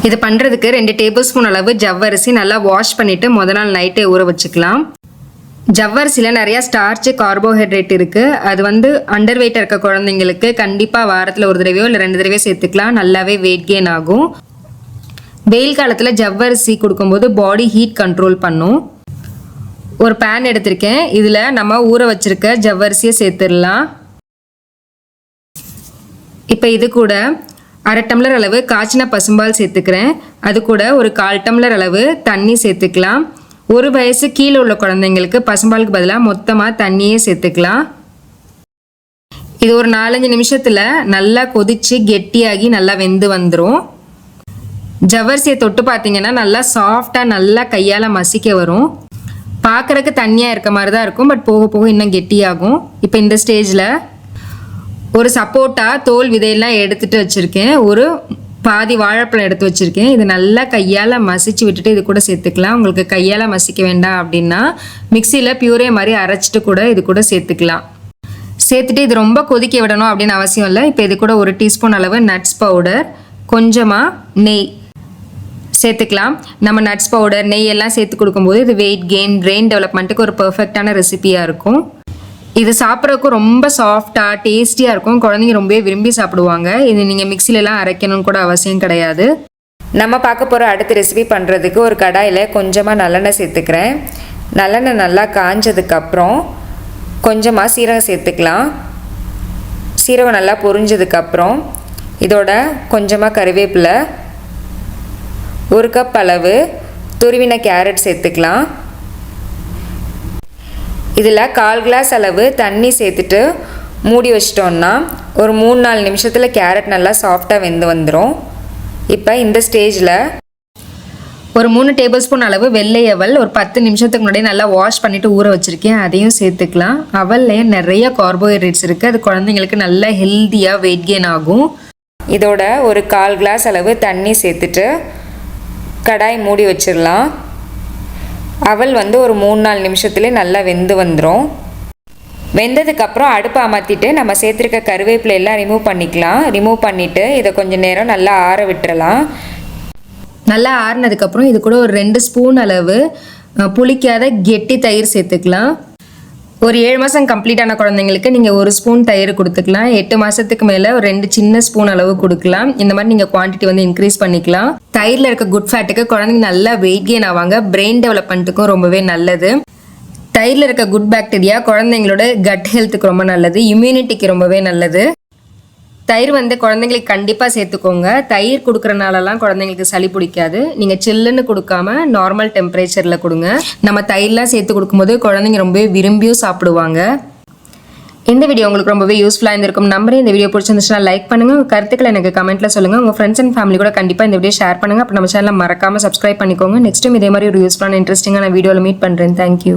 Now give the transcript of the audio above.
இது பண்ணுறதுக்கு 2 table spoon அளவு ஜவ்வரிசி நல்லா வாஷ் பண்ணிவிட்டு முத நாள் நைட்டே ஊற வச்சுக்கலாம். ஜவ்வரிசியில் நிறையா ஸ்டார்ச்சு கார்போஹைட்ரேட் இருக்குது. அது அண்டர் வெயிட்டாக இருக்க குழந்தைங்களுக்கு கண்டிப்பாக வாரத்தில் ஒரு தடவையோ இல்லை 2 தடவையோ சேர்த்துக்கலாம். நல்லாவே வெயிட் கெயின் ஆகும். வெயில் காலத்தில் ஜவ்வரிசி கொடுக்கும்போது பாடி ஹீட் கண்ட்ரோல் பண்ணும். ஒரு பேன் எடுத்திருக்கேன். இதில் நம்ம ஊற வச்சுருக்க ஜவ்வரிசியை சேர்த்துடலாம். இப்போ இது கூட 1/2 டம்ளர் அளவு காய்ச்சின பசும்பால் சேர்த்துக்கிறேன். அது கூட ஒரு 1/4 டம்ளர் அளவு தண்ணி சேர்த்துக்கலாம். 1 வயசு கீழே உள்ள குழந்தைங்களுக்கு பசும்பாலுக்கு பதிலாக மொத்தமாக தண்ணியே சேர்த்துக்கலாம். இது ஒரு 4-5 நிமிஷத்தில் நல்லா கொதித்து கெட்டியாகி நல்லா வெந்து வந்துடும். ஜவ்வரிசியை தொட்டு பார்த்தீங்கன்னா நல்லா சாஃப்டாக நல்லா கையால் மசிக்க வரும். பார்க்குறக்கு தண்ணியாக இருக்க மாதிரி தான் இருக்கும். பட் போக போக இன்னும் கெட்டியாகும். இப்போ இந்த ஸ்டேஜில் ஒரு சப்போட்டா தோல் விதையெல்லாம் எடுத்துகிட்டு வச்சுருக்கேன். ஒரு பாதி வாழைப்பழம் எடுத்து வச்சுருக்கேன். இது நல்லா கையால் மசிச்சு விட்டுட்டு இது கூட சேர்த்துக்கலாம். உங்களுக்கு கையால் மசிக்க வேண்டாம் அப்படின்னா மிக்சியில் பியூரே மாதிரி அரைச்சிட்டு கூட இது கூட சேர்த்துக்கலாம். சேர்த்துட்டு இது ரொம்ப கொதிக்க விடணும் அப்படின்னு அவசியம் இல்லை. இப்போ இது கூட 1 டீஸ்பூன் அளவு நட்ஸ் பவுடர், கொஞ்சமாக நெய் சேர்த்துக்கலாம். நம்ம நட்ஸ் பவுடர் நெய் எல்லாம் சேர்த்து கொடுக்கும்போது இது வெயிட் கெயின் பிரெயின் டெவலப்மெண்ட்டுக்கு ஒரு பர்ஃபெக்டான ரெசிபியாக இருக்கும். இது சாப்பிட்றதுக்கும் ரொம்ப சாஃப்டாக டேஸ்டியாக இருக்கும். குழந்தைங்க ரொம்பவே விரும்பி சாப்பிடுவாங்க. இது நீங்கள் மிக்சிலெலாம் அரைக்கணும்னு கூட அவசியம் கிடையாது. நம்ம பார்க்க போகிற அடுத்த ரெசிபி பண்ணுறதுக்கு ஒரு கடாயில் கொஞ்சமாக நல்லெண்ணெய் சேர்த்துக்கிறேன். நல்லெண்ணெய் நல்லா காஞ்சதுக்கப்புறம் கொஞ்சமாக சீரகம் சேர்த்துக்கலாம். சீரகம் நல்லா பொரிஞ்சதுக்கப்புறம் இதோட கொஞ்சமாக கறிவேப்பிலை, 1 கப் அளவு துருவின கேரட் சேர்த்துக்கலாம். இதில் 1/4 கிளாஸ் அளவு தண்ணி சேர்த்துட்டு மூடி வச்சிட்டோன்னா ஒரு 3-4 நிமிஷத்தில் கேரட் நல்லா சாஃப்டாக வெந்து வந்துடும். இப்போ இந்த ஸ்டேஜில் ஒரு 3 டேபிள் ஸ்பூன் அளவு வெள்ளை அவல் ஒரு 10 நிமிஷத்துக்கு முன்னாடி நல்லா வாஷ் பண்ணிவிட்டு ஊற வச்சுருக்கேன். அதையும் சேர்த்துக்கலாம். அவல்லையே நிறைய கார்போஹைட்ரேட்ஸ் இருக்குது. அது குழந்தைங்களுக்கு நல்ல ஹெல்த்தியாக வெயிட் கெயின் ஆகும். இதோட ஒரு 1/4 கிளாஸ் அளவு தண்ணி சேர்த்துட்டு கடாய் மூடி வச்சிடலாம். அவல் ஒரு 3-4 நிமிஷத்துலேயே நல்லா வெந்து வந்துடும். வெந்ததுக்கப்புறம் அடுப்பை அமர்த்திட்டு நம்ம சேர்த்துருக்க கருவேப்பிலை எல்லாம் ரிமூவ் பண்ணிக்கலாம். ரிமூவ் பண்ணிவிட்டு இதை கொஞ்சம் நேரம் நல்லா ஆற விட்டுறலாம். நல்லா ஆறினதுக்கப்புறம் இது கூட ஒரு 2 ஸ்பூன் அளவு புளிக்காத கெட்டி தயிர் சேர்த்துக்கலாம். ஒரு 7 மாதம் கம்ப்ளீட்டான குழந்தைங்களுக்கு நீங்கள் 1 ஸ்பூன் தயிர் கொடுத்துக்கலாம். 8 மாதத்துக்கு மேலே ஒரு 2 சின்ன ஸ்பூன் அளவு கொடுக்கலாம். இந்த மாதிரி நீங்கள் குவான்டிட்டி இன்க்ரீஸ் பண்ணிக்கலாம். தயிரில் இருக்க குட் ஃபேட்டுக்கு குழந்தைங்க நல்லா வெயிட் கெயின் ஆவாங்க. பிரெயின் டெவலப்மெண்ட்டுக்கும் ரொம்பவே நல்லது. தயிரில் இருக்க குட் பாக்டீரியா குழந்தைங்களோட கட் ஹெல்த்துக்கு ரொம்ப நல்லது. இம்யூனிட்டிக்கு ரொம்பவே நல்லது. தயிர் குழந்தைங்களுக்கு கண்டிப்பாக சேர்த்துக்கோங்க. தயிர் கொடுக்குறனாலலாம் குழந்தைங்களுக்கு சளி பிடிக்காது. நீங்கள் சில்லுன்னு கொடுக்காம நார்மல் டெம்பரேச்சரில் கொடுங்க. நம்ம தயிர்லாம் சேர்த்து கொடுக்கும்போது குழந்தைங்க ரொம்பவே விரும்பியும் சாப்பிடுவாங்க. இந்த வீடியோ உங்களுக்கு ரொம்பவே யூஸ்ஃபுல்லாக இருந்திருக்கும் நம்புறேன். இந்த வீடியோ பிடிச்சிருந்துச்சுன்னா லைக் பண்ணுங்கள். உங்கள் கருத்துக்களை எனக்கு கமெண்ட்டில் சொல்லுங்கள். உங்கள் ஃப்ரெண்ட்ஸ் அண்ட் ஃபேமிலி கூட கண்டிப்பாக இந்த வீடியோ ஷேர் பண்ணுங்கள். அப்புறம் நம்ம சேனலை மறக்காமல் சப்ஸ்கிரைப் பண்ணிக்கோங்க. நெக்ஸ்ட்டும் இதே மாதிரி ஒரு யூஸ்ஃபுல்லான இன்ட்ரெஸ்டிங்கான வீடியோவில் மீட் பண்ணுறேன். தேங்க்யூ.